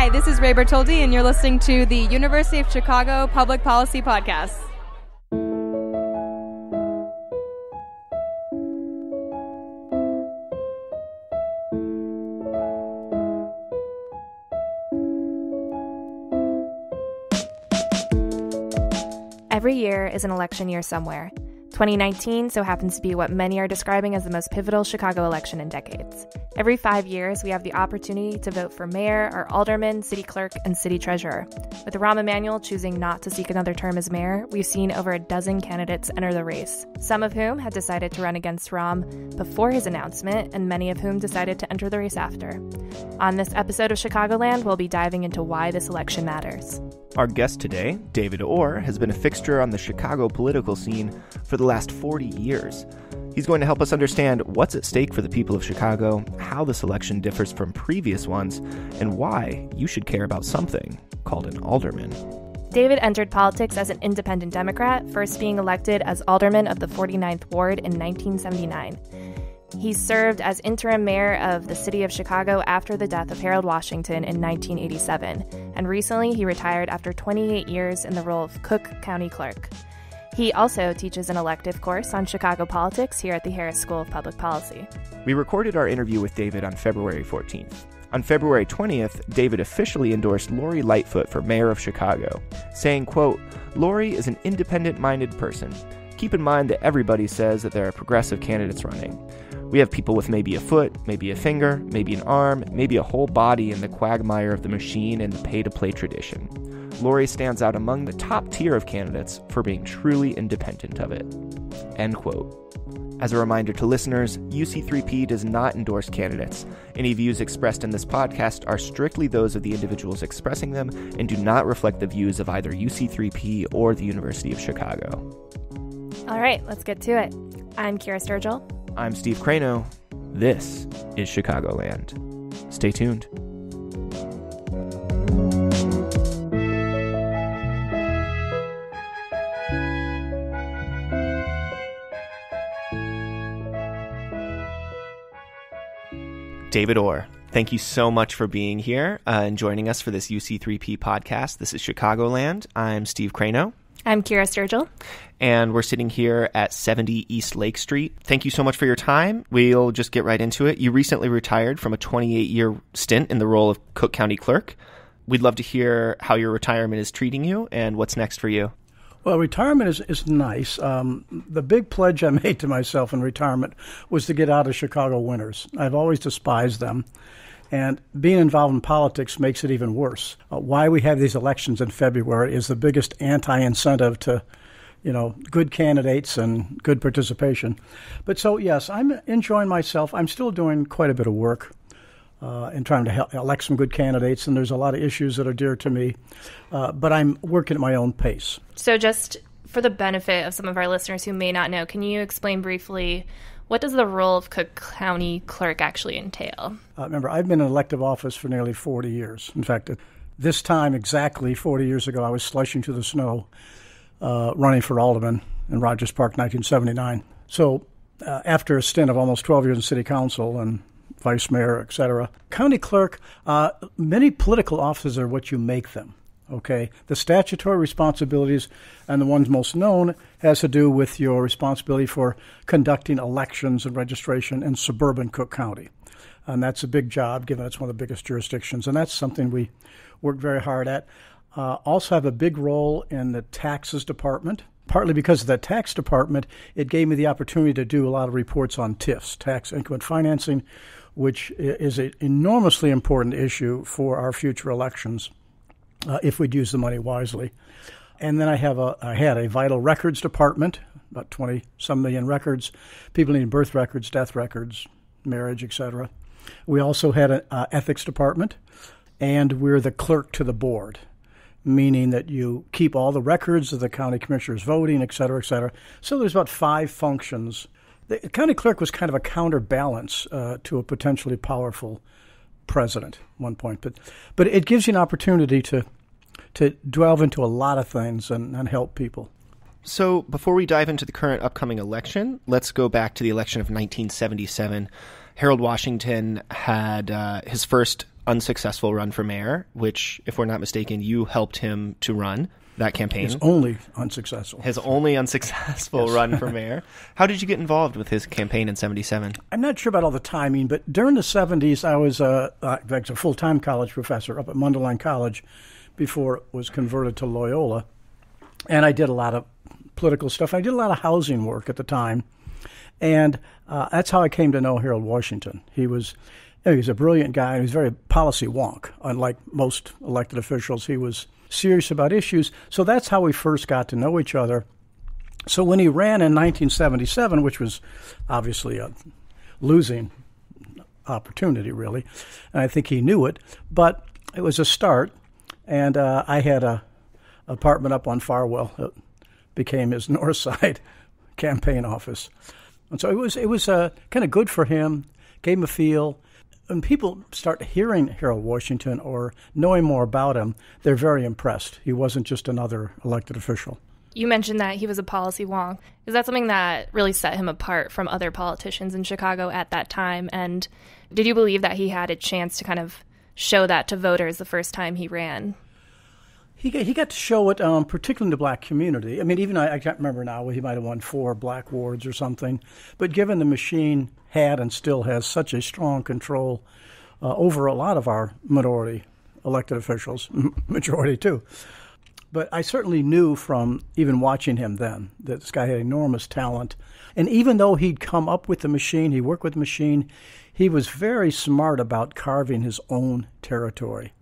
Hi, this is Ray Bertoldi, and you're listening to the University of Chicago Public Policy Podcast. Every year is an election year somewhere. 2019 so happens to be what many are describing as the most pivotal Chicago election in decades. Every 5 years, we have the opportunity to vote for mayor, our alderman, city clerk, and city treasurer. With Rahm Emanuel choosing not to seek another term as mayor, we've seen over a dozen candidates enter the race, some of whom had decided to run against Rahm before his announcement, and many of whom decided to enter the race after. On this episode of Chicagoland, we'll be diving into why this election matters. Our guest today, David Orr, has been a fixture on the Chicago political scene for the last 40 years. He's going to help us understand what's at stake for the people of Chicago, how this election differs from previous ones, and why you should care about something called an alderman. David entered politics as an independent Democrat, first being elected as alderman of the 49th Ward in 1979. He served as interim mayor of the city of Chicago after the death of Harold Washington in 1987, and recently he retired after 28 years in the role of Cook County Clerk. He also teaches an elective course on Chicago politics here at the Harris School of Public Policy. We recorded our interview with David on February 14th. On February 20th, David officially endorsed Lori Lightfoot for mayor of Chicago, saying, quote, "Lori is an independent-minded person. Keep in mind that everybody says that there are progressive candidates running. We have people with maybe a foot, maybe a finger, maybe an arm, maybe a whole body in the quagmire of the machine and the pay-to-play tradition. Lori stands out among the top tier of candidates for being truly independent of it." End quote. As a reminder to listeners, UC3P does not endorse candidates. Any views expressed in this podcast are strictly those of the individuals expressing them and do not reflect the views of either UC3P or the University of Chicago. All right, let's get to it. I'm Kyra Sturgill. I'm Steve Crano. This is Chicagoland. Stay tuned. David Orr, thank you so much for being here and joining us for this UC3P podcast. This is Chicagoland. I'm Steve Crano. I'm Kyra Sturgill. And we're sitting here at 70 East Lake Street. Thank you so much for your time. We'll just get right into it. You recently retired from a 28-year stint in the role of Cook County Clerk. We'd love to hear how your retirement is treating you and what's next for you. Well, retirement is nice. The big pledge I made to myself in retirement was to get out of Chicago winters. I've always despised them. And being involved in politics makes it even worse. Why we have these elections in February is the biggest anti-incentive to, good candidates and good participation. But so, yes, I'm enjoying myself. I'm still doing quite a bit of work in trying to elect some good candidates, and there's a lot of issues that are dear to me. But I'm working at my own pace. So just for the benefit of some of our listeners who may not know, can you explain briefly what does the role of Cook County Clerk actually entail? Remember, I've been in elective office for nearly 40 years. In fact, this time exactly 40 years ago, I was slushing through the snow running for alderman in Rogers Park, 1979. So after a stint of almost 12 years in city council and vice mayor, et cetera, county clerk, many political offices are what you make them. Okay, the statutory responsibilities, and the ones most known, has to do with your responsibility for conducting elections and registration in suburban Cook County. And that's a big job, given it's one of the biggest jurisdictions. And that's something we work very hard at. Also have a big role in the taxes department. Partly because of that tax department, it gave me the opportunity to do a lot of reports on TIFs, tax increment financing, which is an enormously important issue for our future elections. If we'd use the money wisely. And then I had a vital records department, about 20-some million records. People need birth records, death records, marriage, etc. We also had an ethics department, and we're the clerk to the board, meaning that you keep all the records of the county commissioners voting, et cetera, et cetera. So there's about 5 functions. The county clerk was kind of a counterbalance to a potentially powerful president at one point, but it gives you an opportunity to delve into a lot of things and help people. So before we dive into the current upcoming election, let's go back to the election of 1977. Harold Washington had his first unsuccessful run for mayor, which, if we're not mistaken, you helped him to run that campaign. His only unsuccessful. His only unsuccessful run for mayor. How did you get involved with his campaign in 77? I'm not sure about all the timing, but during the 70s, I was a full-time college professor up at Mundelein College before it was converted to Loyola. And I did a lot of political stuff. I did a lot of housing work at the time. And that's how I came to know Harold Washington. He was a brilliant guy. He was very policy wonk. Unlike most elected officials, he was serious about issues. So that's how we first got to know each other. So when he ran in 1977, which was obviously a losing opportunity, really, and I think he knew it, but it was a start. And I had a apartment up on Farwell that became his North Side campaign office. And so it was kind of good for him, gave him a feel. When people start hearing Harold Washington or knowing more about him, they're very impressed. He wasn't just another elected official. You mentioned that he was a policy wonk. Is that something that really set him apart from other politicians in Chicago at that time? And did you believe that he had a chance to kind of show that to voters the first time he ran? He got to show it, particularly in the black community. I mean, even I can't remember now, he might have won 4 black wards or something. But given the machine had and still has such a strong control over a lot of our minority elected officials, majority too. But I certainly knew from even watching him then that this guy had enormous talent. And even though he'd come up with the machine, he worked with the machine, he was very smart about carving his own territory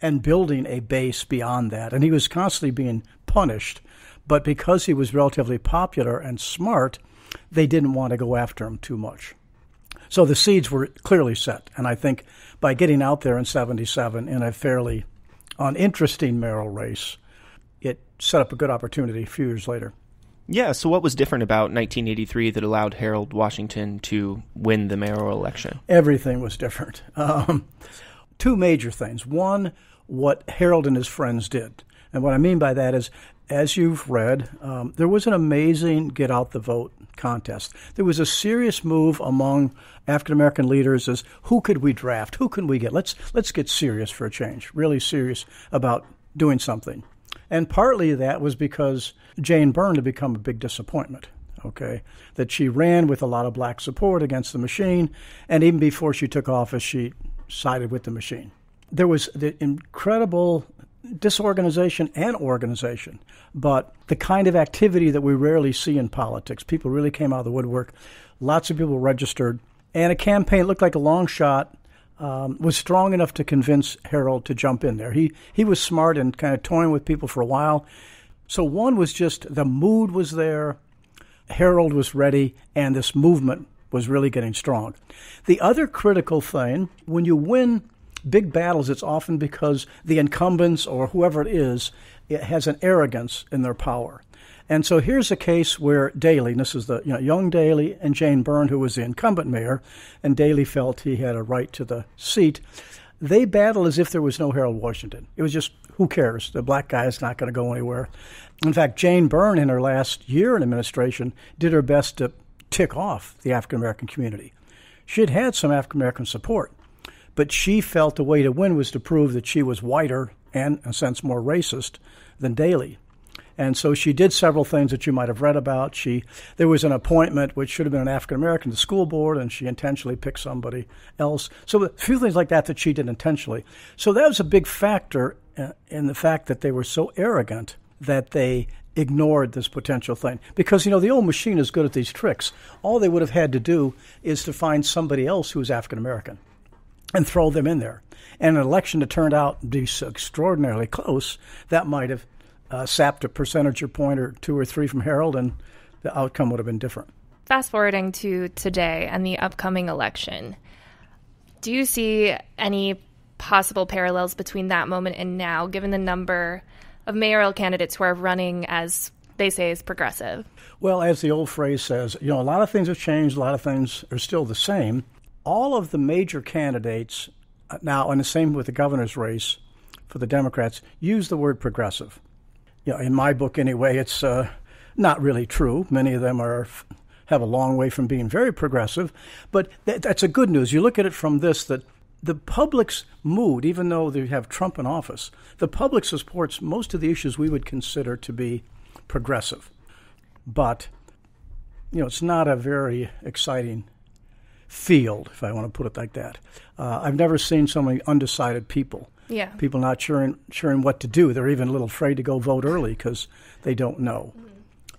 and building a base beyond that. And he was constantly being punished. But because he was relatively popular and smart, they didn't want to go after him too much. So the seeds were clearly set. And I think by getting out there in 77 in a fairly uninteresting mayoral race, it set up a good opportunity a few years later. Yeah, so what was different about 1983 that allowed Harold Washington to win the mayoral election? Everything was different. 2 major things. One, what Harold and his friends did. And what I mean by that is, as you've read, there was an amazing get-out-the-vote contest. There was a serious move among African-American leaders as, who could we draft? Who can we get? Let's get serious for a change, really serious about doing something. And partly that was because Jane Byrne had become a big disappointment, okay, that she ran with a lot of black support against the machine, and even before she took office, she sided with the machine. There was the incredible disorganization and organization, but the kind of activity that we rarely see in politics. People really came out of the woodwork. Lots of people registered, and a campaign looked like a long shot. Was strong enough to convince Harold to jump in there. He was smart and kind of toying with people for a while. So one was just the mood was there, Harold was ready, and this movement was really getting strong. The other critical thing, when you win big battles, it's often because the incumbents or whoever it has an arrogance in their power. And so here's a case where Daley, and this is the young Daley and Jane Byrne, who was the incumbent mayor, and Daley felt he had a right to the seat. They battled as if there was no Harold Washington. It was just, who cares? The black guy is not going to go anywhere. In fact, Jane Byrne, in her last year in administration, did her best to tick off the African-American community. She had had some African-American support, but she felt the way to win was to prove that she was whiter and, in a sense, more racist than Daley. And so she did several things that you might have read about. There was an appointment which should have been an African-American to the school board, and she intentionally picked somebody else. So a few things like that she did intentionally. So that was a big factor in the fact that they were so arrogant that they ignored this potential thing. Because, the old machine is good at these tricks. All they would have had to do is to find somebody else who was African-American and throw them in there. And an election that turned out to be so extraordinarily close, that might have sapped a percentage or point or 2 or 3 from Harold, and the outcome would have been different. Fast forwarding to today and the upcoming election, do you see any possible parallels between that moment and now, given the number of mayoral candidates who are running as they say is progressive? Well, as the old phrase says, a lot of things have changed, a lot of things are still the same. All of the major candidates now, and the same with the governor's race for the Democrats, use the word progressive. In my book anyway, it's not really true. Many of them have a long way from being very progressive, but that's a good news. You look at it from this, that the public's mood, even though they have Trump in office, the public supports most of the issues we would consider to be progressive. But, it's not a very exciting field, if I want to put it like that. I've never seen so many undecided people. Yeah. People not sure what to do. They're even a little afraid to go vote early because they don't know.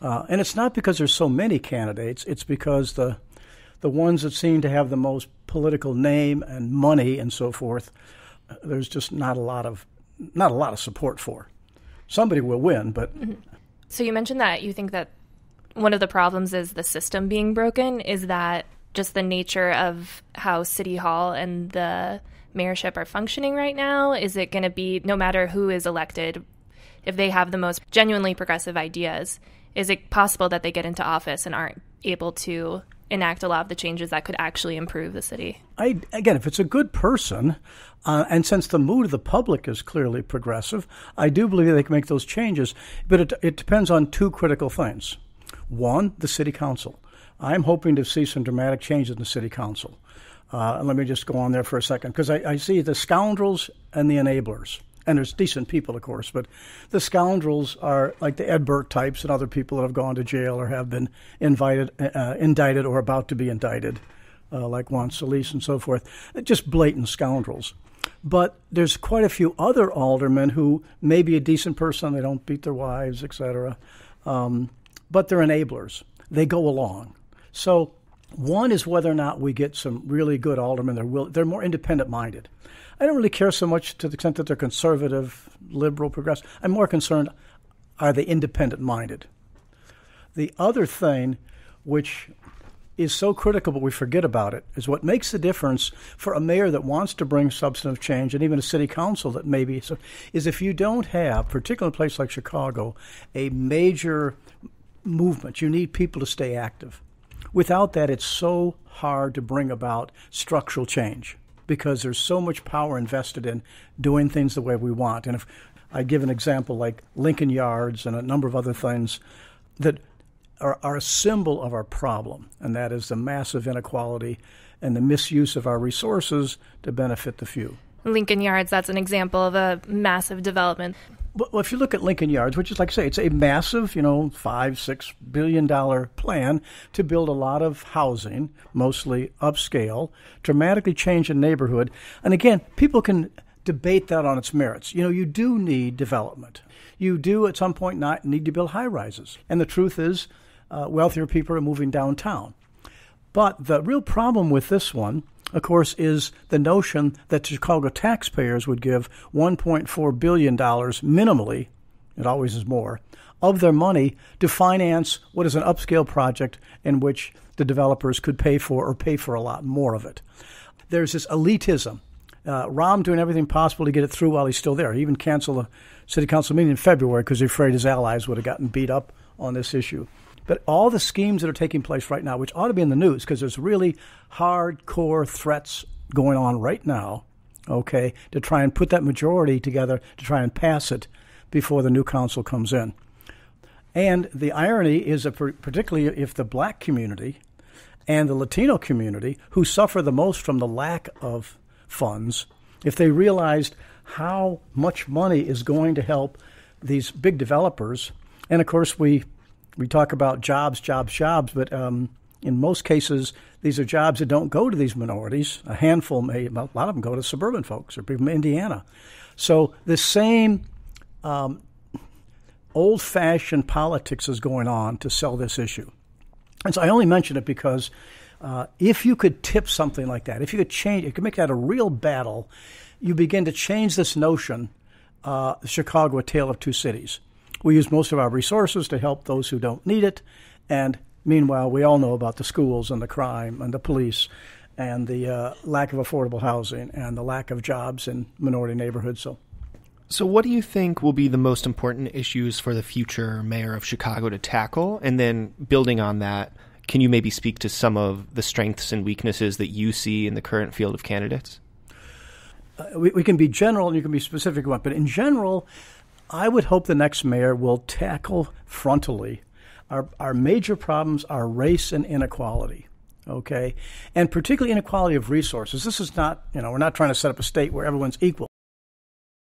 And it's not because there's so many candidates. It's because the ones that seem to have the most political name and money and so forth, there's just not a lot of support for. Somebody will win, but... So you mentioned that you think that one of the problems is the system being broken. Is that just the nature of how City Hall and the mayorship are functioning right now? Is it going to be, no matter who is elected, if they have the most genuinely progressive ideas, is it possible that they get into office and aren't able to enact a lot of the changes that could actually improve the city? Again, if it's a good person, and since the mood of the public is clearly progressive, I do believe they can make those changes. But it depends on two critical things. One, the city council. I'm hoping to see some dramatic changes in the city council. Let me just go on there for a second, because I see the scoundrels and the enablers. And there's decent people, of course, but the scoundrels are like the Ed Burke types and other people that have gone to jail or have been indicted or about to be indicted, like Juan Solis and so forth. Just blatant scoundrels. But there's quite a few other aldermen who may be a decent person, they don't beat their wives, etc. But they're enablers. They go along. So one is whether or not we get some really good aldermen. They're more independent-minded. I don't really care so much to the extent that they're conservative, liberal, progressive. I'm more concerned, are they independent-minded? The other thing, which is so critical but we forget about it, is what makes the difference for a mayor that wants to bring substantive change and even a city council that maybe, is if you don't have, particularly in a place like Chicago, a major movement. You need people to stay active. Without that, it's so hard to bring about structural change, because there's so much power invested in doing things the way we want. And if I give an example like Lincoln Yards and a number of other things that are a symbol of our problem, and that is the massive inequality and the misuse of our resources to benefit the few. Lincoln Yards, that's an example of a massive development. Well, if you look at Lincoln Yards, which is, like I say, it's a massive, $5-6 billion plan to build a lot of housing, mostly upscale, dramatically change the neighborhood. And again, people can debate that on its merits. You do need development. You do, at some point, not need to build high-rises. And the truth is, wealthier people are moving downtown. But the real problem with this one, of course, is the notion that Chicago taxpayers would give $1.4 billion minimally, it always is more, of their money to finance what is an upscale project in which the developers could pay for or pay for a lot more of it. There's this elitism. Rahm doing everything possible to get it through while he's still there. He even canceled a city council meeting in February because he's afraid his allies would have gotten beat up on this issue. But all the schemes that are taking place right now, which ought to be in the news because there's really hardcore threats going on right now, okay, to try and put that majority together to try and pass it before the new council comes in. And the irony is that particularly if the black community and the Latino community, who suffer the most from the lack of funds, if they realized how much money is going to help these big developers, and of course we talk about jobs, but in most cases, these are jobs that don't go to these minorities. A handful may, a lot of them go to suburban folks or people from Indiana. So the same old-fashioned politics is going on to sell this issue. And so I only mention it because if you could tip something like that, if you could change, it could make that a real battle, you begin to change this notion, Chicago, a tale of two cities. We use most of our resources to help those who don't need it, and meanwhile, we all know about the schools and the crime and the police and the lack of affordable housing and the lack of jobs in minority neighborhoods. So what do you think will be the most important issues for the future mayor of Chicago to tackle? And then building on that, can you maybe speak to some of the strengths and weaknesses that you see in the current field of candidates? We can be general and you can be specific, but in general, I would hope the next mayor will tackle frontally our major problems are race and inequality, okay, and particularly inequality of resources. This is not, we're not trying to set up a state where everyone's equal.